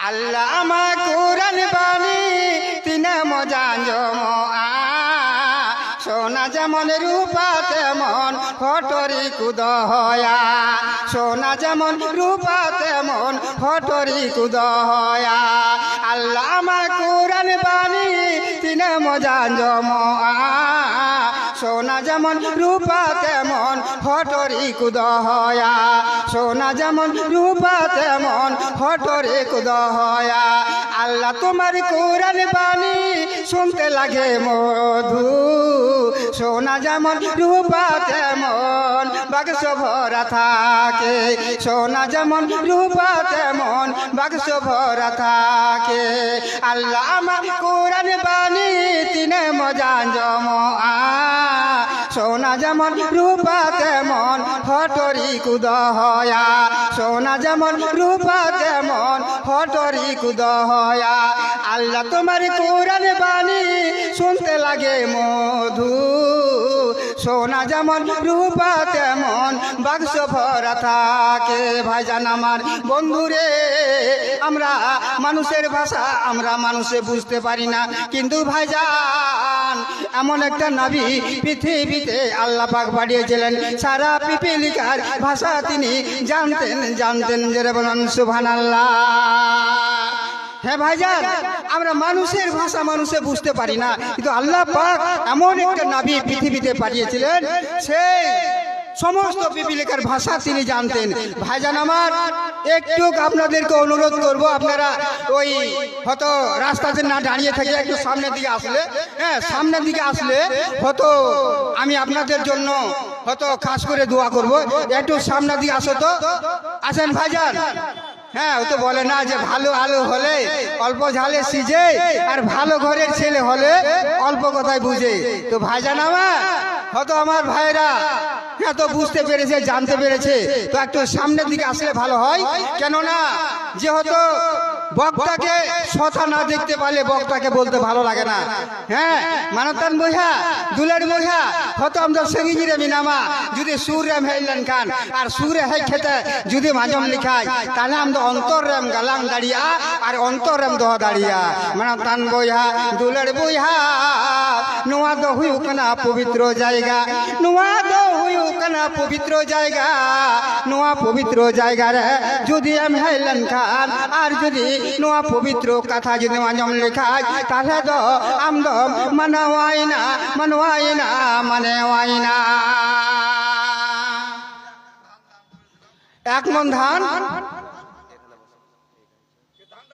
আল্লাহ আমা কুরআন বাণী তিনে মজান জমা সোনা যেমন রূপা তেমন ফটরি কুদ হয়া সোনা যেমন রূপা তেমন ফটরি কুদ হয়া আল্লাহ আমা কুরআন বাণী তিনে মজান জমা সোনা যেমন রূপা তেমন ফটরি কুদ হয়া সোনা যেমন রূপা তেমন ফটরি কুদ হয়া আল্লাহ তোমার কুরআন বাণী শুনতে লাগে মধু সোনা যেমন রূপা তেমন বাক্স ভরা থাকে সোনা যেমন রূপা তেমন বাক্স ভরা থাকে আল্লাহ আমার কুরআন বাণী তিনে মজান জমা সোনা যেমন রূপা তেমন ফটরি কুদ হয়া সোনা যেমন রূপা তেমন ফটরি কুদ হয়া আল্লাহ তোমার কুরআন বাণী শুনতে লাগে মধু সোনা যেমন রূপা তেমন বাক্স ভরা থাকে ভাইজান আমার বন্ধুরে আমরা মানুষের ভাষা আমরা মানুষে বুঝতে পারি না কিন্তু ভাইজান এমন একটা নবী পৃথিবীতে আল্লাহ পাক পাঠিয়েছিলেন সারা পিপিলিকার ভাষা তিনি জানতেন জোরে বলুন সুবহানাল্লাহ। হ্যাঁ ভাইজান আমরা মানুষের ভাষা মানুষে বুঝতে পারি না কিন্তু আল্লাহ পাক এমন একটা নবী পৃথিবীতে পাঠিয়েছিলেন সেই সমস্ত পিপিলিকার ভাষা তিনি জানতেন। ভাইজান আমার একটু আপনাদেরকে অনুরোধ করব আপনারা ওই হয়তো রাস্তাতে না দাঁড়িয়ে থেকে একটু সামনের দিকে আসলে হ্যাঁ সামনের দিকে আসলে হয়তো আমি আপনাদের জন্য হয়তো খাস করে দোয়া করব একটু সামনের দিকে আসো তো আসেন ভাইজান। হ্যাঁ ও তো বলে না যে ভালো আলু হলে অল্প ঝালে সিজে আর ভালো ঘরের ছেলে হলে অল্প কথায় বুঝে। তো ভাইজান আমার হয়তো আমার ভাইরা হ্যাঁ তো বুঝতে পেরেছে জানতে পেরেছে তো একটু সামনের দিকে আসলে ভালো হয় কেননা যেহেতু বক্তাকে কথা না দেখতে পারলে বক্তাকে বলতে ভালো লাগে না। হ্যাঁ মানতান বইহা দুলের বইহা হয়তো আমরা সঙ্গীরে মিনামা যদি সুর রেম হেলেন খান আর সুরে হে খেতে যদি মাজম লিখায় তাহলে আমরা অন্তর রেম গালাং দাঁড়িয়া আর অন্তর রেম দহ দাঁড়িয়া মানতান বইহা দুলের বইহা নোয়া দ হুইউক না পবিত্র জায়গা নোয়া দ হুইউক না পবিত্র জায়গা নোয়া পবিত্র জায়গা রে যদি আমি হেলেন খান আর যদি নোয়া পবিত্র কথা যদি মাজম লেখায় তাহলে তো আমদম মানওয়াইনা মানওয়াইনা মানেওয়াইনা। 1 মণ ধান